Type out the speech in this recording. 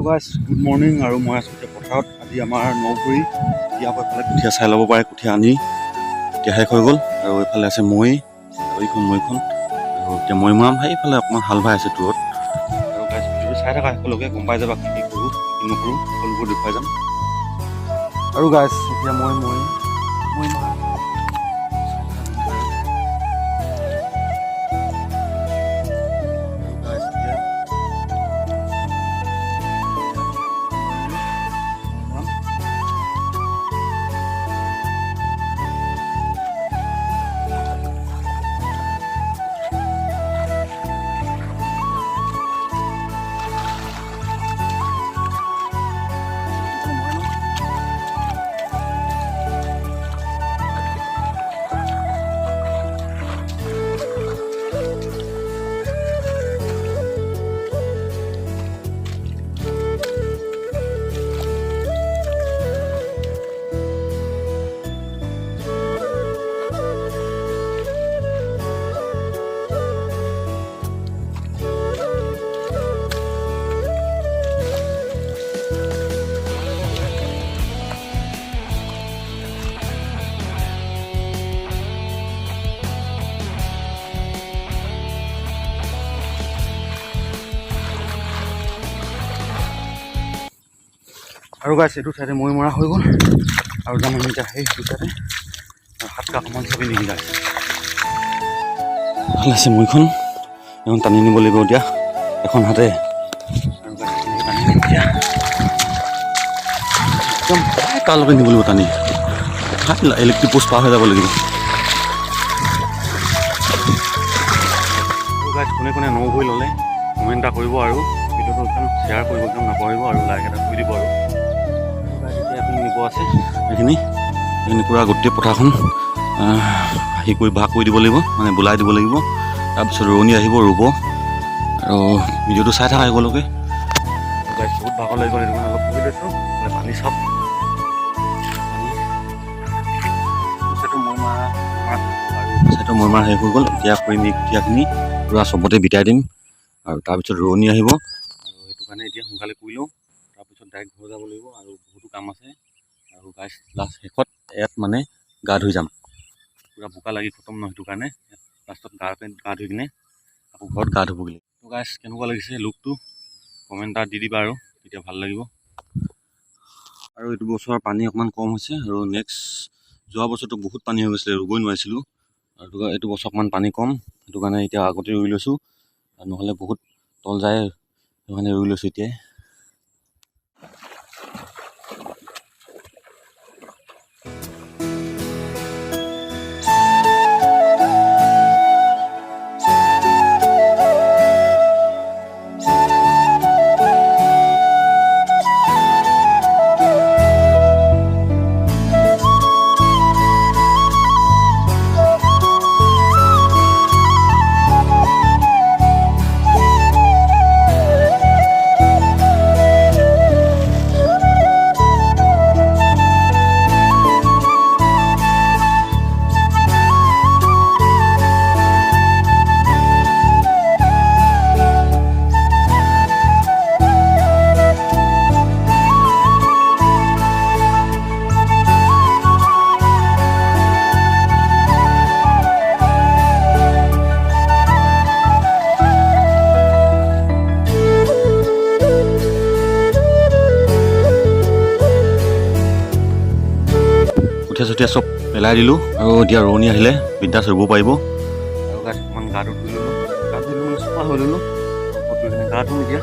গাইছ good morning. আৰু মই আছোঁ এতিয়া পথাৰত। আজি আমাৰ নপুৰী ইয়াৰ পৰা এফালে কঠীয়া চাই ল'ব পাৰে। কঠীয়া আনি এতিয়া শেষ হৈ গ'ল। আৰু এইফালে আছে মৈ, আৰু এইখন মৈখন। আৰু এতিয়া মৈ মৰাম সেইফালে অকণমান হাল বাই আছে দূৰত। আৰু গাইছ ভিডিঅ'টো চাই থকা সকলোকে গম পাই যাবা কি কৰোঁ কি নকৰোঁ সকলোবোৰ দেখুৱাই যাম। আৰু গাইছ এতিয়া মৈ মৰা আৰু গাইছ এইটো চাইডে মৈ মৰা হৈ গ'ল। আৰু যাম আমি এতিয়া সেইটো চাইডে হাত কাষমান চাবি নেকি গাইছ। ভাল আছে মৈখন, এখন টানি নিব লাগিব এতিয়া এখন হাতে। আৰু গাইছ টানি নিম এতিয়া একদম তালৈকে নিব লাগিব টানি। ইলেক্ট্ৰিক পোষ্ট পাৰ হৈ যাব লাগিব। আৰু গাইছ কোনে কোনে নৌভৈ ল'লে কমেণ্ট এটা কৰিব আৰু ভিডিঅ'টো একদম শ্বেয়াৰ কৰিব, একদম নকৰিব আৰু লাইক এটা কৰি দিব। আৰু আপুনি নিব আছে এইখিনি পূৰা গোটেই পথাৰখন হেৰি কৰি ভাগ কৰি দিব লাগিব, মানে বোলাই দিব লাগিব। তাৰপিছত ৰোৱনী আহিব ৰুব। আৰু ভিডিঅ'টো চাই থকা সকলোকে বহুত ভাগৰ লাগি গ'ল। সেইটো কাৰণে অলপ পঢ়ি লৈছোঁ। পানী চাওক, সেইটো মৈ মাৰা শেষ হৈ গ'ল। এতিয়া কৰিম এই কঠীয়াখিনি পূৰা চবতে বিটাই দিম। আৰু তাৰপিছত ৰোৱনী আহিব। আৰু সেইটো কাৰণে এতিয়া সোনকালে কৰি লওঁ, তাৰপিছত ডাইৰেক্ট ঘৰ যাব লাগিব। আৰু বহুতো কাম আছে। আৰু গাইছ লাষ্ট শেষত ইয়াত মানে গা ধুই যাম। পূৰা বোকা লাগি খতম নহয়, সেইটো কাৰণে লাষ্টত গা ধুই কিনে আকৌ ঘৰত গা ধুবগৈ। তো গাইছ কেনেকুৱা লাগিছে লুকটো কমেণ্ট এটা দি দিবা আৰু তেতিয়া ভাল লাগিব। আৰু এইটো বছৰ পানী অকণমান কম হৈছে। আৰু নেক্সট যোৱা বছৰটো বহুত পানী হৈ গৈছিলে, ৰুবই নোৱাৰিছিলোঁ। আৰু এইটো বছৰ অকণমান পানী কম, সেইটো কাৰণে এতিয়া আগতে ৰুই লৈছোঁ। আৰু নহ'লে বহুত তল যায়, সেইটো কাৰণে ৰুই লৈছোঁ এতিয়াই। কঠীয়া চঠীয়া চব পেলাই দিলোঁ। আৰু এতিয়া ৰোৱনী আহিলে বিন্দাছ ৰুব পাৰিব। আৰু গাইছ অকণমান গাটো ধুই ল'লোঁ, মানে চফা হৈ ল'লোঁ। গা ধুম এতিয়া।